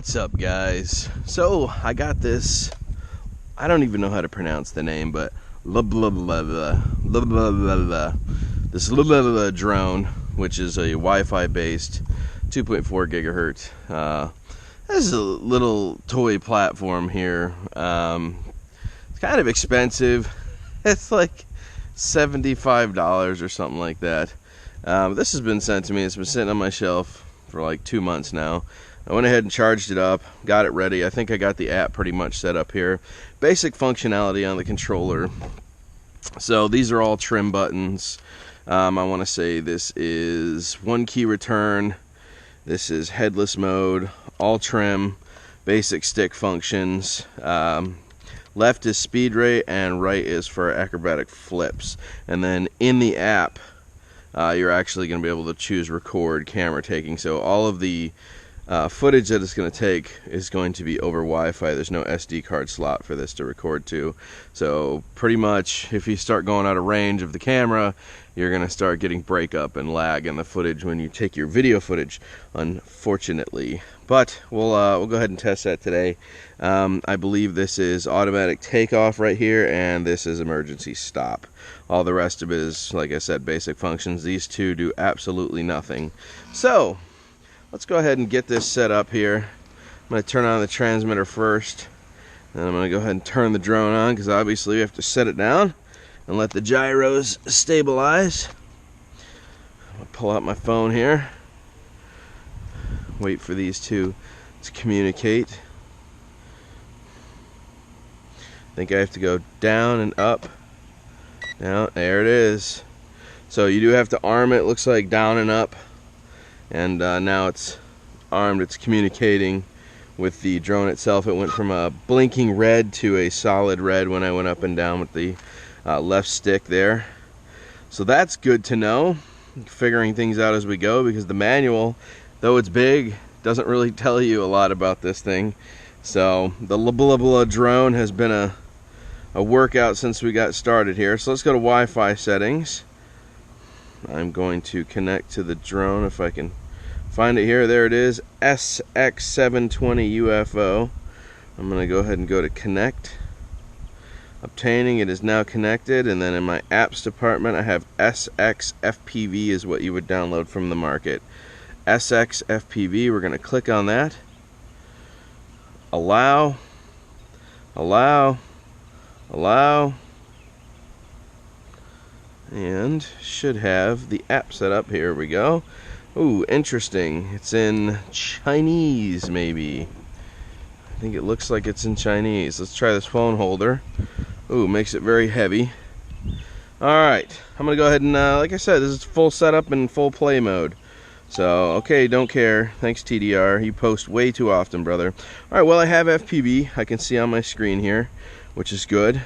What's up, guys? So I got this, I don't even know how to pronounce the name, but this LBLA drone, which is a Wi-Fi based 2.4 gigahertz. This is a little toy platform here. It's kind of expensive. It's like $75 or something like that. This has been sent to me. It's been sitting on my shelf for like 2 months now. I went ahead and charged it up, got it ready. I think I got the app pretty much set up here. Basic functionality on the controller. So these are all trim buttons. I want to say this is one key return. This is headless mode, all trim, basic stick functions. Left is speed rate and right is for acrobatic flips. And then in the app, you're actually going to be able to choose record camera taking. So all of the footage that it's going to take is going to be over Wi-Fi. There's no SD card slot for this to record to. So pretty much if you start going out of range of the camera, you're going to start getting breakup and lag in the footage when you take your video footage, unfortunately. But we'll go ahead and test that today. I believe this is automatic takeoff right here, and this is emergency stop. All the rest of it is, like I said, basic functions. These two do absolutely nothing. So let's go ahead and get this set up here. I'm going to turn on the transmitter first, and I'm going to go ahead and turn the drone on, because obviously we have to set it down and let the gyros stabilize. I'm going to pull out my phone here, wait for these two to communicate. I think I have to go down and up. Now, there it is. So you do have to arm it, looks like down and up. And now it's armed, it's communicating with the drone itself. It went from a blinking red to a solid red when I went up and down with the left stick there. So that's good to know, figuring things out as we go, because the manual, though it's big, doesn't really tell you a lot about this thing. So the LBLA drone has been a workout since we got started here. So let's go to Wi-Fi settings. I'm going to connect to the drone if I can find it here. There it is, SX-16 UFO. I'm going to go ahead and go to connect. Obtaining, it is now connected. And then in my apps department, I have SX-FPV is what you would download from the market. SX-FPV, we're going to click on that. Allow, allow, allow. And should have the app set up. Here we go. Ooh, interesting. It's in Chinese, maybe. I think it looks like it's in Chinese. Let's try this phone holder. Ooh, makes it very heavy. Alright, I'm going to go ahead and, like I said, this is full setup and full play mode. So, okay, don't care. Thanks, TDR. You post way too often, brother. Alright, well, I have FPV. I can see on my screen here, which is good.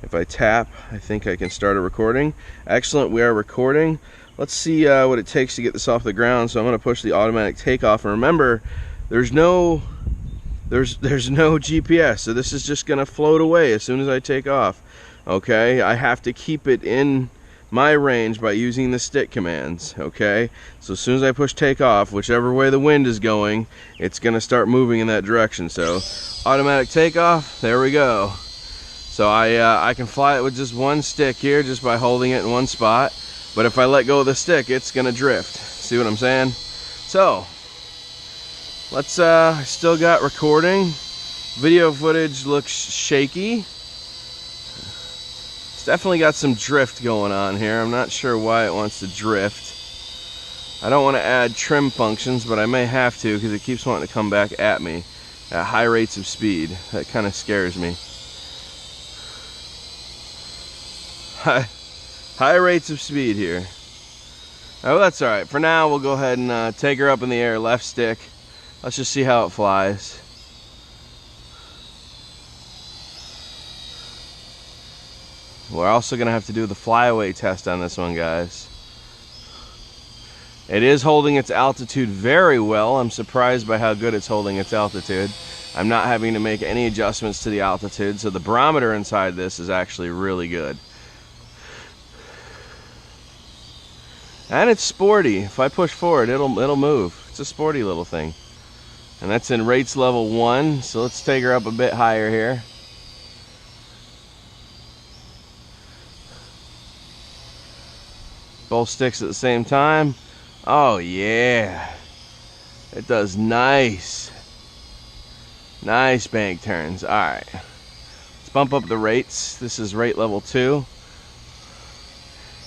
If I tap, I think I can start a recording. Excellent, we are recording. Let's see what it takes to get this off the ground. So I'm going to push the automatic takeoff. And remember, there's no GPS, so this is just going to float away as soon as I take off. Okay, I have to keep it in my range by using the stick commands. Okay, so as soon as I push takeoff, whichever way the wind is going, it's going to start moving in that direction. So automatic takeoff, there we go. So I can fly it with just one stick here, just by holding it in one spot. But if I let go of the stick, it's gonna drift. See what I'm saying? So let's I still got recording. Video footage looks shaky. It's definitely got some drift going on here. I'm not sure why it wants to drift. I don't want to add trim functions, but I may have to, because it keeps wanting to come back at me at high rates of speed. That kind of scares me. High rates of speed here. Oh, that's all right. For now, we'll go ahead and take her up in the air, left stick. Let's just see how it flies. We're also going to have to do the flyaway test on this one, guys. It is holding its altitude very well. I'm surprised by how good it's holding its altitude. I'm not having to make any adjustments to the altitude, so the barometer inside this is actually really good. And it's sporty. If I push forward, it'll move. It's a sporty little thing. And that's in rates level 1, so let's take her up a bit higher here. Both sticks at the same time. Oh yeah, it does nice bank turns. All right, let's bump up the rates. This is rate level 2,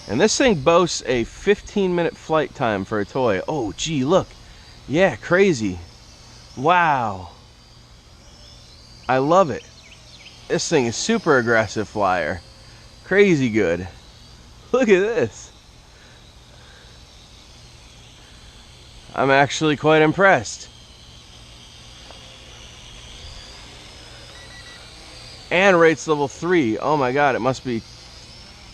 and this thing boasts a 15-minute flight time for a toy. Oh gee, look, yeah, crazy. Wow, I love it. This thing is super aggressive flyer, crazy good. Look at this. I'm actually quite impressed. And rates level 3. Oh my god, it must be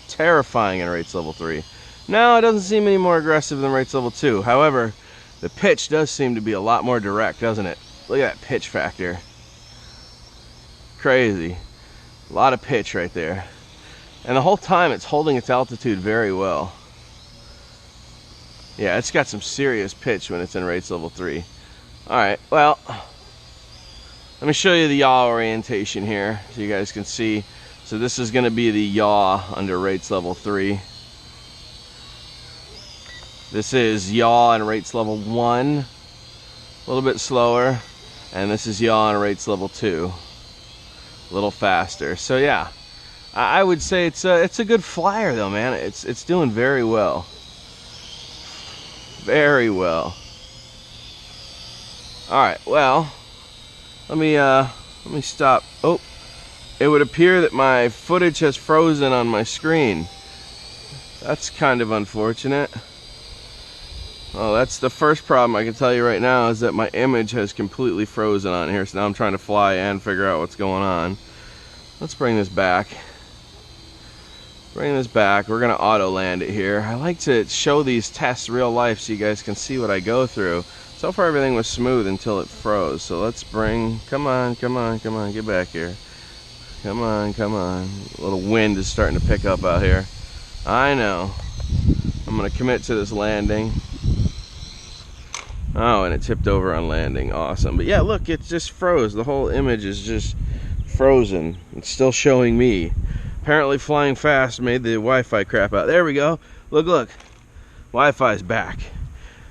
terrifying in rates level 3. No, it doesn't seem any more aggressive than rates level 2. However, the pitch does seem to be a lot more direct, doesn't it? Look at that pitch factor. Crazy. A lot of pitch right there. And the whole time it's holding its altitude very well. Yeah, it's got some serious pitch when it's in rates level 3. Alright, well, let me show you the yaw orientation here so you guys can see. So this is going to be the yaw under rates level 3. This is yaw in rates level 1, a little bit slower. And this is yaw in rates level 2, a little faster. So yeah, I would say it's a good flyer though, man. It's doing very well. Very well. All right, well, let me stop. Oh, it would appear that my footage has frozen on my screen. That's kind of unfortunate. Oh, that's the first problem I can tell you right now, is that my image has completely frozen on here. So now I'm trying to fly and figure out what's going on. Let's bring this back. Bring this back. We're gonna auto land it here. I like to show these tests real life so you guys can see what I go through. So far everything was smooth until it froze. So let's bring, come on, get back here. Come on. A little wind is starting to pick up out here. I know. I'm gonna commit to this landing. Oh, and it tipped over on landing. Awesome. But yeah, look, it just froze. The whole image is just frozen. It's still showing me. Apparently flying fast made the Wi-Fi crap out. There we go. Look. Wi-Fi's back.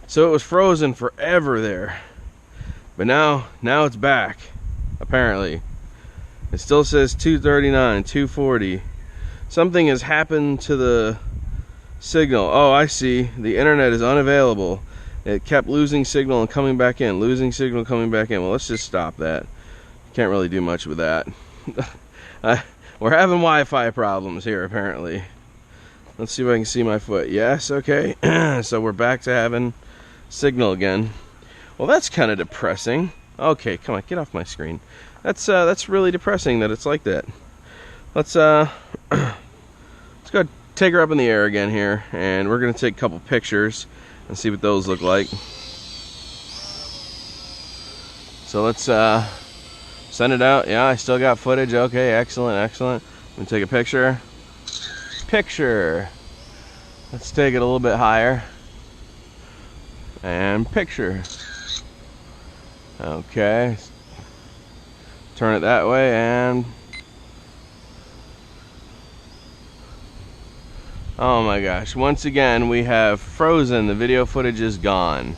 So it was frozen forever there. But now it's back. Apparently. It still says 239, 240. Something has happened to the signal. Oh, I see. The internet is unavailable. It kept losing signal and coming back in. Losing signal, coming back in. Well, let's just stop that. Can't really do much with that. We're having Wi-Fi problems here, apparently. Let's see if I can see my foot. Yes, okay. So we're back to having signal again. Well, that's kind of depressing. Okay, come on, get off my screen. That's really depressing that it's like that. Let's go take her up in the air again here, and we're gonna take a couple pictures and see what those look like. So let's send it out. Yeah, I still got footage. Okay, excellent. Let me take a picture. Let's take it a little bit higher. And picture. Okay. Turn it that way and... oh my gosh. Once again, we have frozen. The video footage is gone.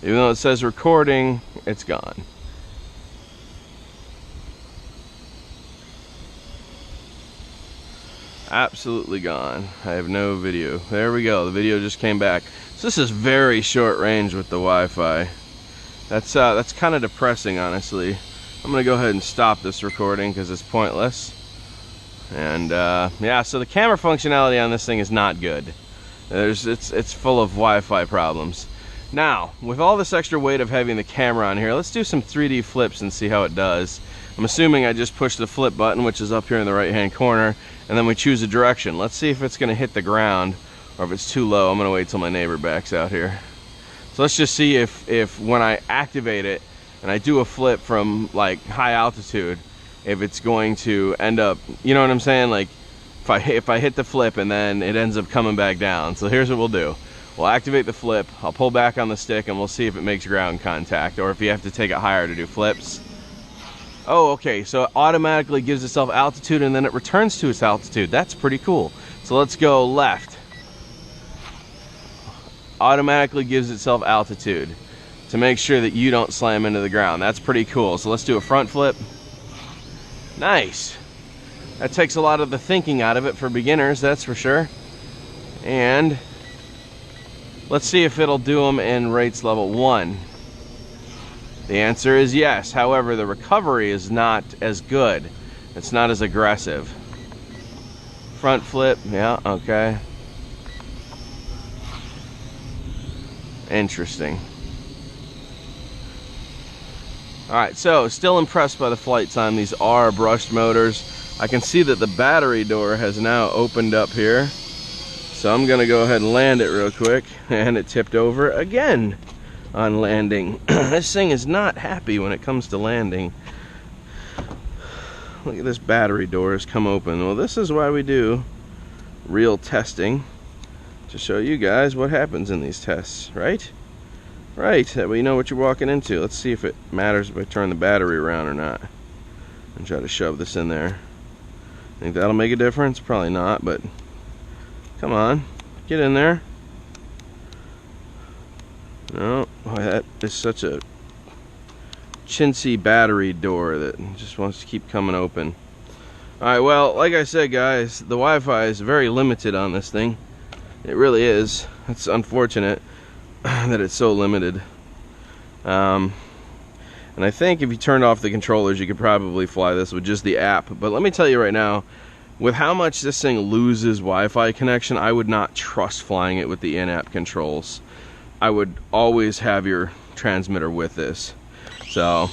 Even though it says recording, it's gone. Absolutely gone. I have no video. There we go. The video just came back. So this is very short range with the Wi-Fi. That's kind of depressing, honestly. I'm gonna go ahead and stop this recording because it's pointless. And yeah, so the camera functionality on this thing is not good. It's full of Wi-Fi problems. Now, with all this extra weight of having the camera on here, let's do some 3D flips and see how it does. I'm assuming I just push the flip button, which is up here in the right hand corner, and then we choose a direction. Let's see if it's gonna hit the ground or if it's too low. I'm gonna wait till my neighbor backs out here. So let's just see if when I activate it and I do a flip from like high altitude, if it's going to end up, you know what I'm saying? Like if I hit the flip and then it ends up coming back down. So here's what we'll do. We'll activate the flip. I'll pull back on the stick and we'll see if it makes ground contact or if you have to take it higher to do flips. Oh, okay, so it automatically gives itself altitude and then it returns to its altitude. That's pretty cool. So let's go left. Automatically gives itself altitude to make sure that you don't slam into the ground. That's pretty cool. So let's do a front flip. Nice. That takes a lot of the thinking out of it for beginners, that's for sure. And let's see if it'll do them in rates level 1. The answer is yes. However, the recovery is not as good. It's not as aggressive. Front flip, yeah, okay. Interesting. Alright, so still impressed by the flight time. These are brushed motors. I can see that the battery door has now opened up here. So I'm gonna go ahead and land it real quick. And it tipped over again on landing. This thing is not happy when it comes to landing. Look at this, battery door has come open. Well, this is why we do real testing, to show you guys what happens in these tests, right? Right, that way you know what you're walking into. Let's see if it matters if I turn the battery around or not. And try to shove this in there. Think that'll make a difference? Probably not, but come on, get in there. No, boy, that is such a chintzy battery door that just wants to keep coming open. Alright, well, like I said, guys, the Wi-Fi is very limited on this thing. It really is. It's unfortunate that it's so limited. And I think if you turned off the controllers, you could probably fly this with just the app. But let me tell you right now, with how much this thing loses Wi-Fi connection, I would not trust flying it with the in-app controls. I would always have your transmitter with this. So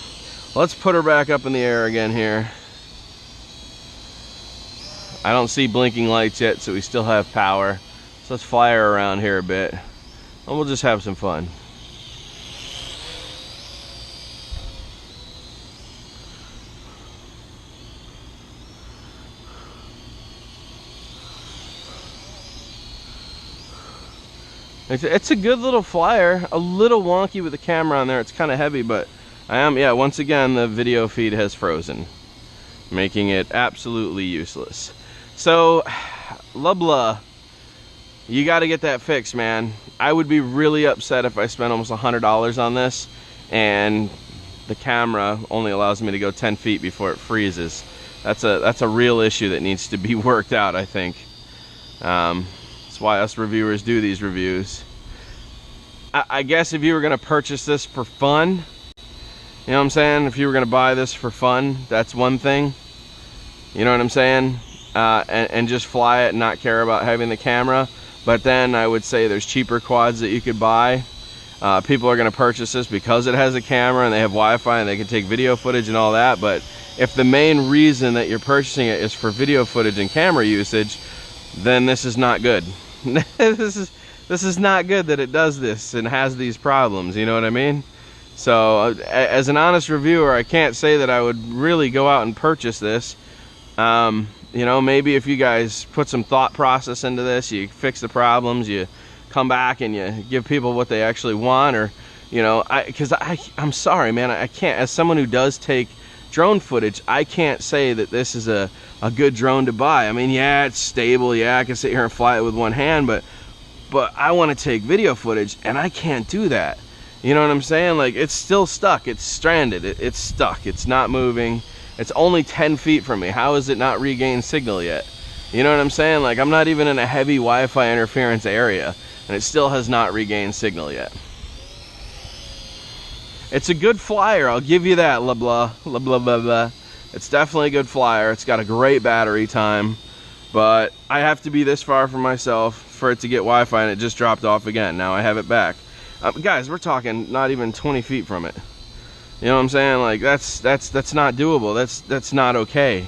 let's put her back up in the air again here. I don't see blinking lights yet, so we still have power. So let's fly her around here a bit, and we'll just have some fun. It's a good little flyer, a little wonky with the camera on there. It's kind of heavy, but yeah, once again, the video feed has frozen, making it absolutely useless. So, LBLA, you got to get that fixed, man. I would be really upset if I spent almost $100 on this, and the camera only allows me to go 10 feet before it freezes. That's a real issue that needs to be worked out, I think. That's why us reviewers do these reviews. I guess if you were going to purchase this for fun, you know what I'm saying? If you were going to buy this for fun, that's one thing. You know what I'm saying? And just fly it and not care about having the camera. But then I would say there's cheaper quads that you could buy. People are going to purchase this because it has a camera and they have Wi-Fi and they can take video footage and all that. But if the main reason that you're purchasing it is for video footage and camera usage, then this is not good. This is not good that it does this and has these problems, you know what I mean? So as an honest reviewer, I can't say that I would really go out and purchase this. You know, maybe if you guys put some thought process into this, you fix the problems, you come back and you give people what they actually want, or, you know, because I'm sorry, man, I can't, as someone who does take drone footage, I can't say that this is a good drone to buy. I mean, yeah, it's stable, yeah, I can sit here and fly it with one hand, but I want to take video footage, and I can't do that. You know what I'm saying? Like, it's still stuck, it's stranded, it's stuck, it's not moving. It's only 10 feet from me. How is it not regained signal yet? You know what I'm saying? Like, I'm not even in a heavy Wi-Fi interference area, and it still has not regained signal yet. It's a good flyer, I'll give you that, LBLA. It's definitely a good flyer. It's got a great battery time, but I have to be this far from myself for it to get Wi-Fi, and it just dropped off again. Now I have it back. Guys, we're talking not even 20 feet from it. You know what I'm saying? Like, that's not doable. That's not okay.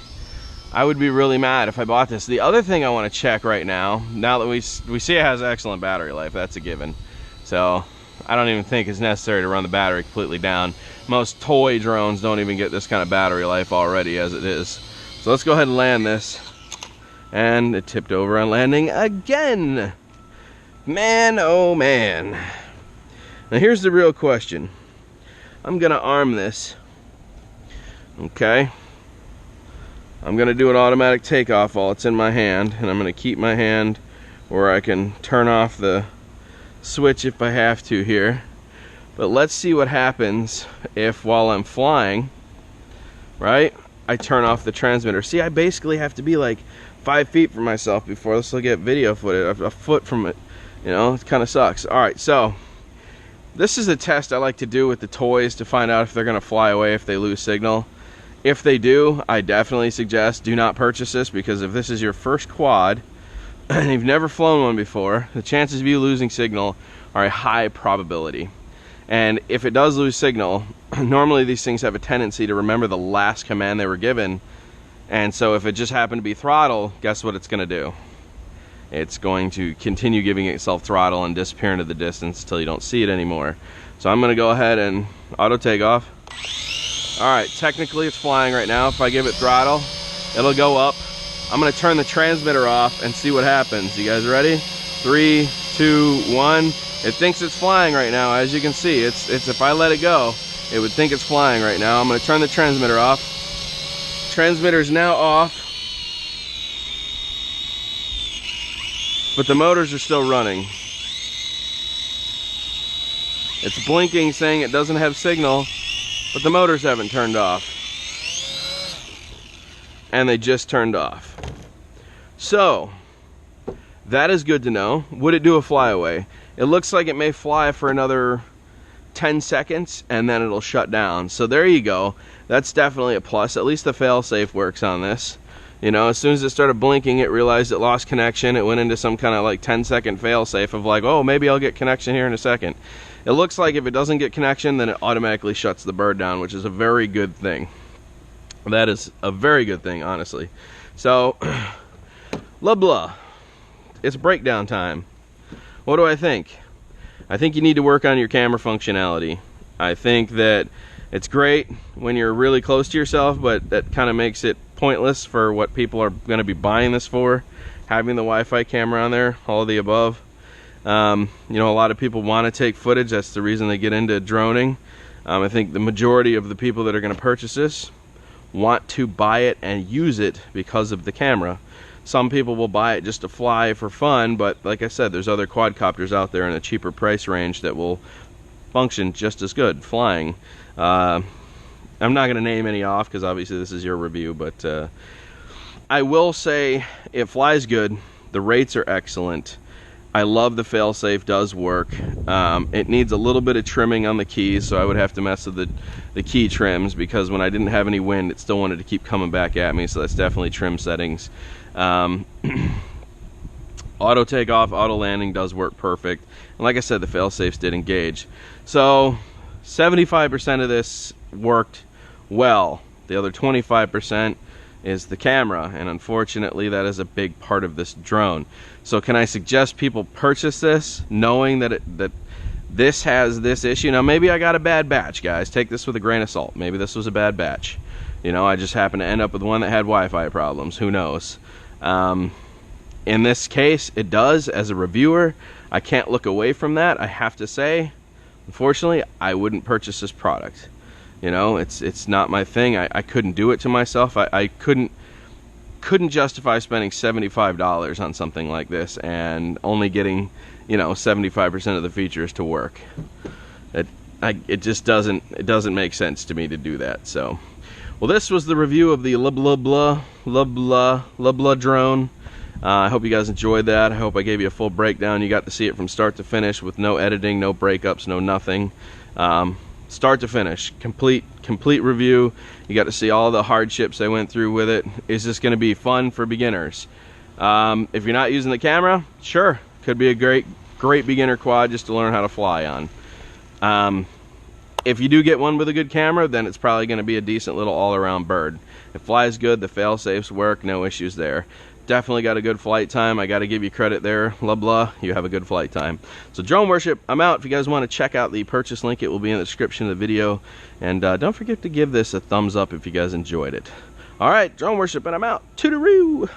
I would be really mad if I bought this. The other thing I want to check right now that we see it has excellent battery life, that's a given. So I don't even think it's necessary to run the battery completely down. Most toy drones don't even get this kind of battery life already as it is. So let's go ahead and land this. And it tipped over on landing again. Man, oh man. Now here's the real question. I'm gonna arm this. Okay. I'm gonna do an automatic takeoff while it's in my hand, and I'm gonna keep my hand where I can turn off the switch if I have to here. But let's see what happens if, while I'm flying, right, I turn off the transmitter. See, I basically have to be like 5 feet from myself before this will get video footage, a foot from it. You know, it kind of sucks. Alright, so this is a test I like to do with the toys to find out if they're going to fly away if they lose signal. If they do, I definitely suggest do not purchase this, because if this is your first quad and you've never flown one before, the chances of you losing signal are a high probability. And if it does lose signal, normally these things have a tendency to remember the last command they were given. And so if it just happened to be throttle, guess what it's going to do? It's going to continue giving itself throttle and disappear into the distance until you don't see it anymore. So I'm going to go ahead and auto takeoff. Alright, technically it's flying right now. If I give it throttle, it'll go up. I'm going to turn the transmitter off and see what happens. You guys ready? 3, 2, 1. It thinks it's flying right now. As you can see, it's if I let it go, it would think it's flying right now. I'm going to turn the transmitter off. Transmitter is now off, but the motors are still running. It's blinking saying it doesn't have signal, but the motors haven't turned off. And they just turned off. So, that is good to know. Would it do a flyaway? It looks like it may fly for another 10 seconds and then it'll shut down. So there you go. That's definitely a plus. At least the fail-safe works on this. You know, as soon as it started blinking, it realized it lost connection. It went into some kind of like 10-second fail-safe of like, oh, maybe I'll get connection here in a second. It looks like if it doesn't get connection, then it automatically shuts the bird down, which is a very good thing. That is a very good thing, honestly. So, blah blah. It's breakdown time. What do I think? I think you need to work on your camera functionality. I think that it's great when you're really close to yourself, but that kind of makes it pointless for what people are going to be buying this for. Having the Wi-Fi camera on there, all of the above. You know, a lot of people want to take footage. That's the reason they get into droning. I think the majority of the people that are going to purchase this want to buy it and use it because of the camera. Some people will buy it just to fly for fun, but like I said, there's other quadcopters out there in a cheaper price range that will function just as good flying. I'm not going to name any off because obviously this is your review, but I will say it flies good. The rates are excellent. I love the failsafe, does work. It needs a little bit of trimming on the keys, so I would have to mess with the key trims, because when I didn't have any wind, it still wanted to keep coming back at me, so that's definitely trim settings. Auto takeoff, auto landing does work perfect. And like I said, the failsafes did engage. So 75% of this worked well. The other 25% is the camera, and unfortunately that is a big part of this drone. So can I suggest people purchase this knowing that this has this issue? Now maybe I got a bad batch, guys. Take this with a grain of salt. Maybe this was a bad batch. You know, I just happened to end up with one that had Wi-Fi problems. Who knows? In this case, it does. As a reviewer, I can't look away from that. I have to say, unfortunately, I wouldn't purchase this product. You know, it's not my thing. I couldn't do it to myself. I couldn't justify spending $75 on something like this and only getting, you know, 75% of the features to work. It just doesn't make sense to me to do that. So, well, this was the review of the LBLA drone. I hope you guys enjoyed that. I hope I gave you a full breakdown. You got to see it from start to finish with no editing, no breakups, no nothing. Start to finish, complete review. You got to see all the hardships I went through with it. Is this going to be fun for beginners? If you're not using the camera, sure, could be a great beginner quad just to learn how to fly on. If you do get one with a good camera, then it's probably going to be a decent little all-around bird. It flies good, the fail-safes work, no issues there. Definitely got a good flight time. I got to give you credit there. Blah, you have a good flight time. So drone worship, I'm out. If you guys want to check out the purchase link, it will be in the description of the video. And don't forget to give this a thumbs up if you guys enjoyed it. All right, drone worship, and I'm out. Toodaloo!